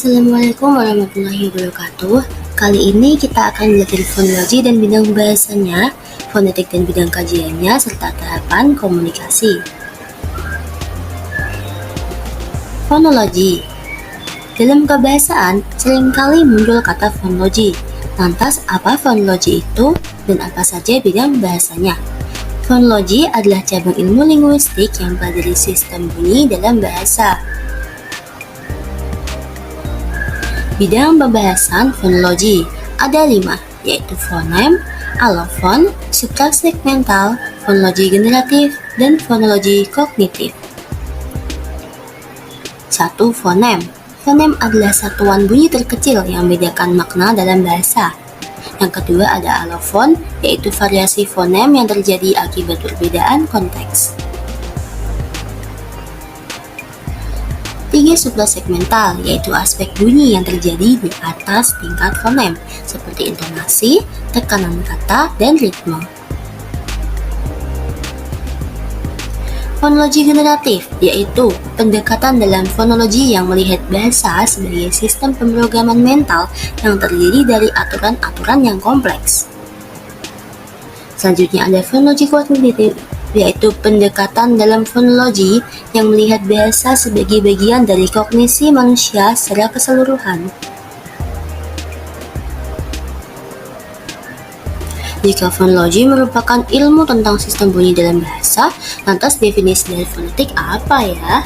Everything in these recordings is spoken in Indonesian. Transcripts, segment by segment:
Assalamualaikum warahmatullahi wabarakatuh. Kali ini kita akan belajar fonologi dan bidang bahasanya, fonetik dan bidang kajiannya, serta tahapan komunikasi. Fonologi. Dalam kebahasaan, seringkali muncul kata fonologi. Lantas, apa fonologi itu dan apa saja bidang bahasanya? Fonologi adalah cabang ilmu linguistik yang mempelajari sistem bunyi dalam bahasa. Bidang pembahasan fonologi ada 5, yaitu fonem, alofon, subtransegmental, fonologi generatif, dan fonologi kognitif. 1. Fonem. Fonem adalah satuan bunyi terkecil yang membedakan makna dalam bahasa. Yang kedua ada alofon, yaitu variasi fonem yang terjadi akibat perbedaan konteks. 3. Suprasegmental, yaitu aspek bunyi yang terjadi di atas tingkat fonem, seperti intonasi, tekanan kata, dan ritme. Fonologi generatif, yaitu pendekatan dalam fonologi yang melihat bahasa sebagai sistem pemrograman mental yang terdiri dari aturan-aturan yang kompleks. Selanjutnya ada fonologi kognitif, yaitu pendekatan dalam fonologi yang melihat bahasa sebagai bagian dari kognisi manusia secara keseluruhan. Jika fonologi merupakan ilmu tentang sistem bunyi dalam bahasa, lantas definisi dari fonetik apa ya?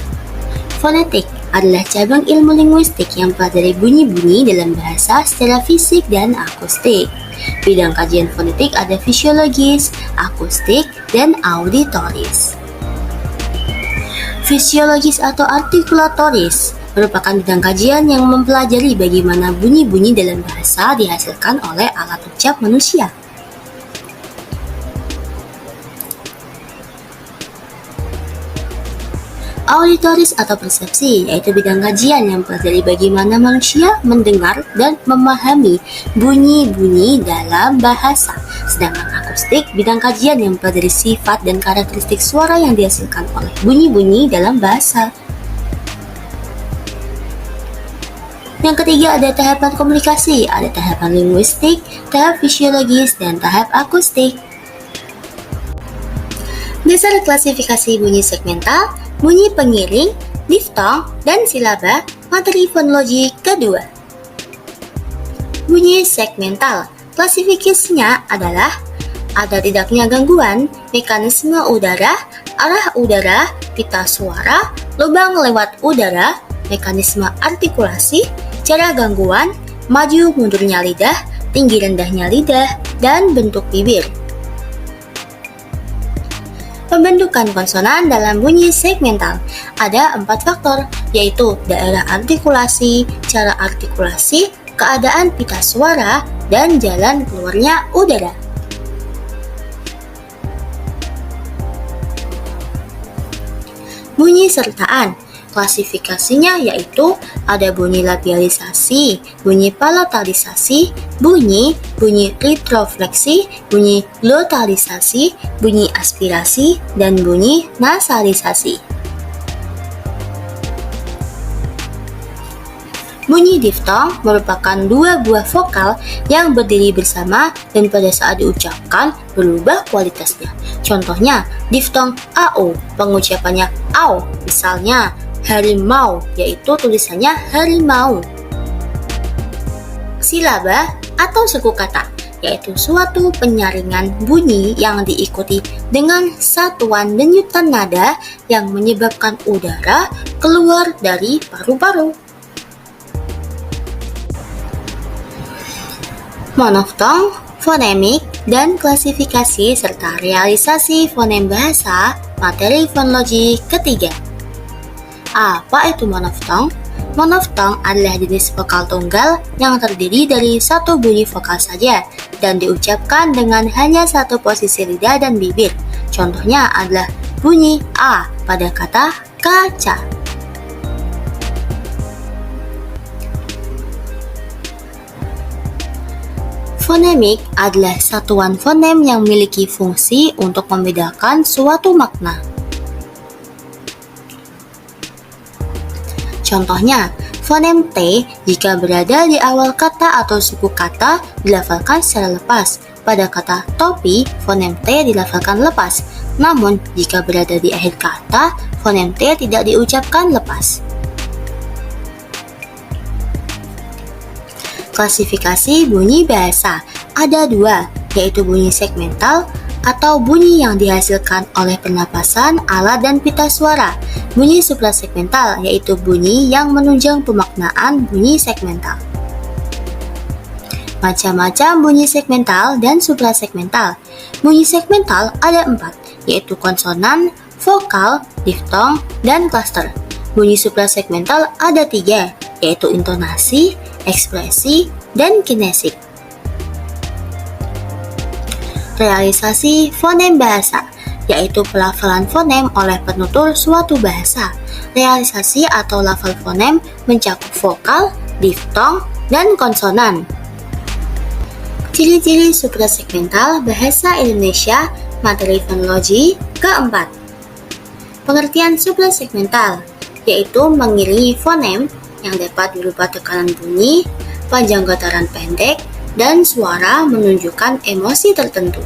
Fonetik adalah cabang ilmu linguistik yang mempelajari bunyi-bunyi dalam bahasa secara fisik dan akustik. Bidang kajian fonetik ada fisiologis, akustik, dan auditoris. Fisiologis atau artikulatoris merupakan bidang kajian yang mempelajari bagaimana bunyi-bunyi dalam bahasa dihasilkan oleh alat ucap manusia. Auditoris atau persepsi, yaitu bidang kajian yang mempelajari bagaimana manusia mendengar dan memahami bunyi-bunyi dalam bahasa. Sedangkan akustik, bidang kajian yang mempelajari sifat dan karakteristik suara yang dihasilkan oleh bunyi-bunyi dalam bahasa. Yang ketiga ada tahapan komunikasi, ada tahapan linguistik, tahap fisiologis, dan tahap akustik. Dasar klasifikasi bunyi segmental, bunyi pengiring, diftong, dan silaba, materi fonologi kedua. Bunyi segmental, klasifikasinya adalah ada tidaknya gangguan, mekanisme udara, arah udara, pita suara, lubang lewat udara, mekanisme artikulasi, cara gangguan, maju mundurnya lidah, tinggi rendahnya lidah, dan bentuk bibir. Pembentukan konsonan dalam bunyi segmental ada 4 faktor, yaitu daerah artikulasi, cara artikulasi, keadaan pita suara, dan jalan keluarnya udara. Bunyi sertaan, klasifikasinya yaitu ada bunyi labialisasi, bunyi palatalisasi, bunyi retrofleksi, bunyi glotalisasi, bunyi aspirasi, dan bunyi nasalisasi. Bunyi diftong merupakan 2 buah vokal yang berdiri bersama dan pada saat diucapkan berubah kualitasnya. Contohnya, diftong AO, pengucapannya AU, misalnya harimau, yaitu tulisannya harimau. Silaba atau suku kata, yaitu suatu penyaringan bunyi yang diikuti dengan satuan denyutan nada yang menyebabkan udara keluar dari paru-paru. Monoftong, fonemik, dan klasifikasi serta realisasi fonem bahasa, materi fonologi ketiga. Apa itu monoftong? Monoftong adalah jenis vokal tunggal yang terdiri dari satu bunyi vokal saja dan diucapkan dengan hanya satu posisi lidah dan bibir. Contohnya adalah bunyi A pada kata kaca. Fonemik adalah satuan fonem yang memiliki fungsi untuk membedakan suatu makna. Contohnya, Fonem T jika berada di awal kata atau suku kata dilafalkan secara lepas. Pada kata topi, fonem T dilafalkan lepas. Namun, jika berada di akhir kata, fonem T tidak diucapkan lepas. Klasifikasi bunyi bahasa ada dua, yaitu bunyi segmental atau bunyi yang dihasilkan oleh pernapasan, alat, dan pita suara. Bunyi suprasegmental yaitu bunyi yang menunjang pemaknaan bunyi segmental. Macam-macam bunyi segmental dan suprasegmental. Bunyi segmental ada 4, yaitu konsonan, vokal, diftong, dan cluster. Bunyi suprasegmental ada 3, yaitu intonasi, ekspresi, dan kinesik. Realisasi fonem bahasa, yaitu pelafalan fonem oleh penutur suatu bahasa. Realisasi atau lafal fonem mencakup vokal, diftong, dan konsonan. Ciri-ciri suprasegmental bahasa Indonesia, materi fonologi keempat. Pengertian suprasegmental, yaitu mengiringi fonem yang dapat berupa tekanan bunyi, panjang getaran pendek, dan suara menunjukkan emosi tertentu.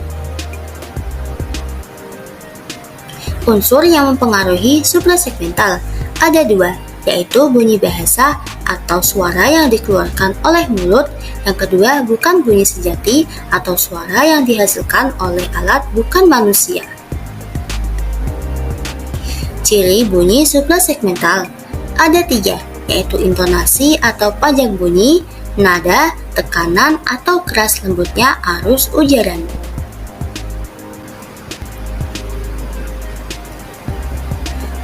Unsur yang mempengaruhi suprasegmental ada 2, yaitu bunyi bahasa atau suara yang dikeluarkan oleh mulut. Yang kedua, bukan bunyi sejati atau suara yang dihasilkan oleh alat bukan manusia. Ciri bunyi suprasegmental ada 3, yaitu intonasi atau panjang bunyi, nada, tekanan atau keras lembutnya arus ujaran.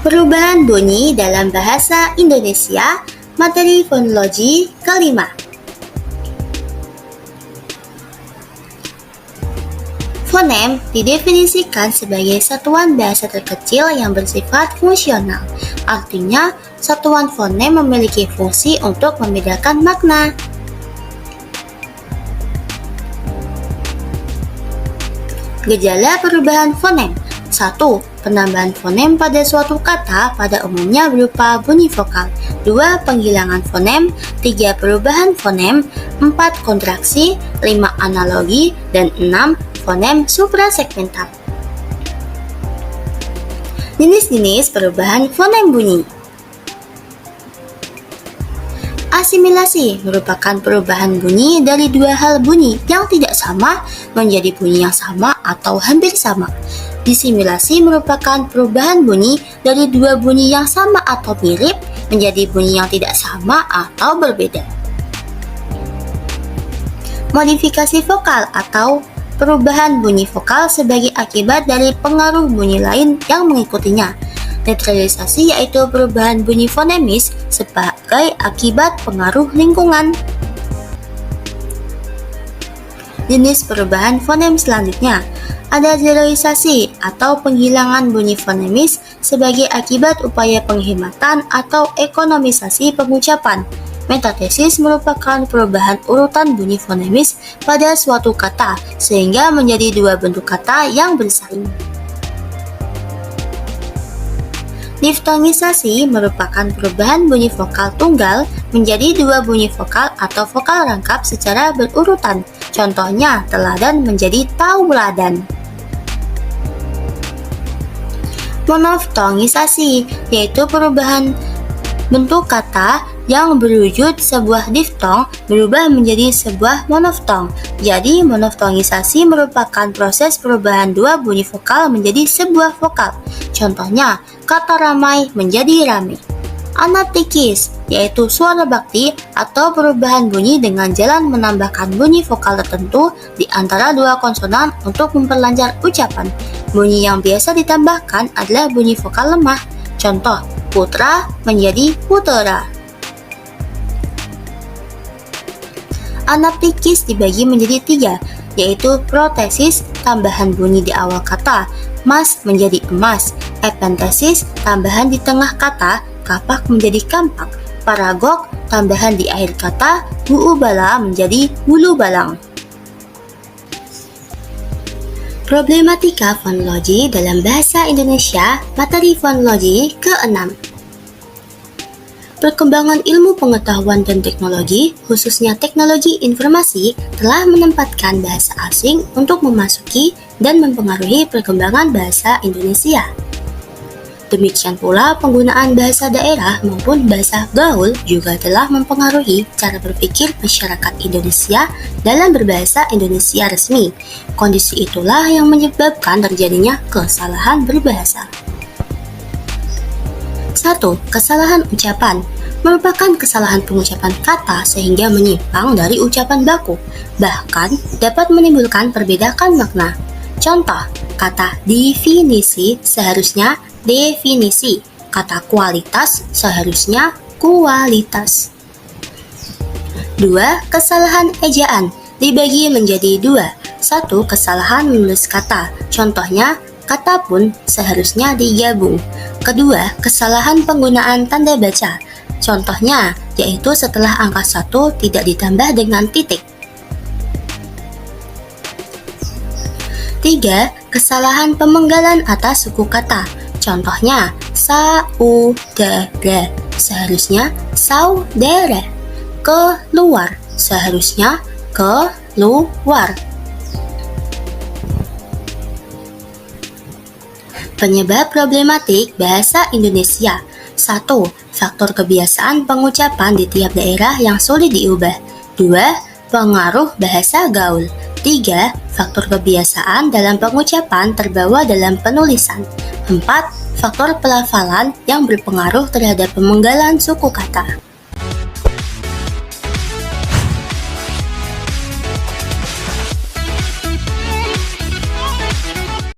Perubahan bunyi dalam bahasa Indonesia, materi fonologi kelima. Fonem didefinisikan sebagai satuan bahasa terkecil yang bersifat fungsional. Artinya, satuan fonem memiliki fungsi untuk membedakan makna. Gejala perubahan fonem. 1. Penambahan fonem pada suatu kata pada umumnya berupa bunyi vokal. 2. Penghilangan fonem. 3. Perubahan fonem. 4. Kontraksi. 5. Analogi. Dan 6. Fonem suprasegmental. Jenis-jenis perubahan fonem bunyi. Asimilasi merupakan perubahan bunyi dari dua hal bunyi yang tidak sama menjadi bunyi yang sama atau hampir sama. Disimilasi merupakan perubahan bunyi dari dua bunyi yang sama atau mirip menjadi bunyi yang tidak sama atau berbeda. Modifikasi vokal atau perubahan bunyi vokal sebagai akibat dari pengaruh bunyi lain yang mengikutinya. Netralisasi yaitu perubahan bunyi fonemis sebagai akibat pengaruh lingkungan. Jenis perubahan fonem selanjutnya ada zeroisasi atau penghilangan bunyi fonemis sebagai akibat upaya penghematan atau ekonomisasi pengucapan. Metatesis merupakan perubahan urutan bunyi fonemis pada suatu kata sehingga menjadi dua bentuk kata yang bersaing. Diftongisasi merupakan perubahan bunyi vokal tunggal menjadi dua bunyi vokal atau vokal rangkap secara berurutan. Contohnya, teladan menjadi tauladan. Monoftongisasi yaitu perubahan bentuk kata yang berwujud sebuah diftong berubah menjadi sebuah monoftong. Jadi, monoftongisasi merupakan proses perubahan dua bunyi vokal menjadi sebuah vokal. Contohnya, kata ramai menjadi rame. Anaptikis yaitu suara bakti atau perubahan bunyi dengan jalan menambahkan bunyi vokal tertentu di antara dua konsonan untuk memperlancar ucapan. Bunyi yang biasa ditambahkan adalah bunyi vokal lemah. Contoh, putra menjadi putera. Anaptikis dibagi menjadi 3, yaitu protesis, tambahan bunyi di awal kata, mas menjadi emas, epentesis, tambahan di tengah kata, kapak menjadi kampak, paragok, tambahan di akhir kata, buubala menjadi bulu balang. Problematika fonologi dalam bahasa Indonesia, materi fonologi ke-6. Perkembangan ilmu pengetahuan dan teknologi, khususnya teknologi informasi, telah menempatkan bahasa asing untuk memasuki dan mempengaruhi perkembangan bahasa Indonesia. Demikian pula penggunaan bahasa daerah maupun bahasa gaul juga telah mempengaruhi cara berpikir masyarakat Indonesia dalam berbahasa Indonesia resmi. Kondisi itulah yang menyebabkan terjadinya kesalahan berbahasa. 1. Kesalahan ucapan merupakan kesalahan pengucapan kata sehingga menyimpang dari ucapan baku, bahkan dapat menimbulkan perbedaan makna. Contoh, kata definisi seharusnya definisi, kata kualitas seharusnya kualitas. 2. Kesalahan ejaan dibagi menjadi 2. 1. Kesalahan menulis kata, contohnya kata pun seharusnya digabung. Kedua, kesalahan penggunaan tanda baca, contohnya yaitu setelah angka 1 tidak ditambah dengan titik. 3. Kesalahan pemenggalan atas suku kata, contohnya saudara seharusnya saudara, keluar seharusnya keluar. Penyebab problematik bahasa Indonesia. 1. Faktor kebiasaan pengucapan di tiap daerah yang sulit diubah. 2. Pengaruh bahasa gaul. 3. Faktor kebiasaan dalam pengucapan terbawa dalam penulisan. 4. Faktor pelafalan yang berpengaruh terhadap pemenggalan suku kata.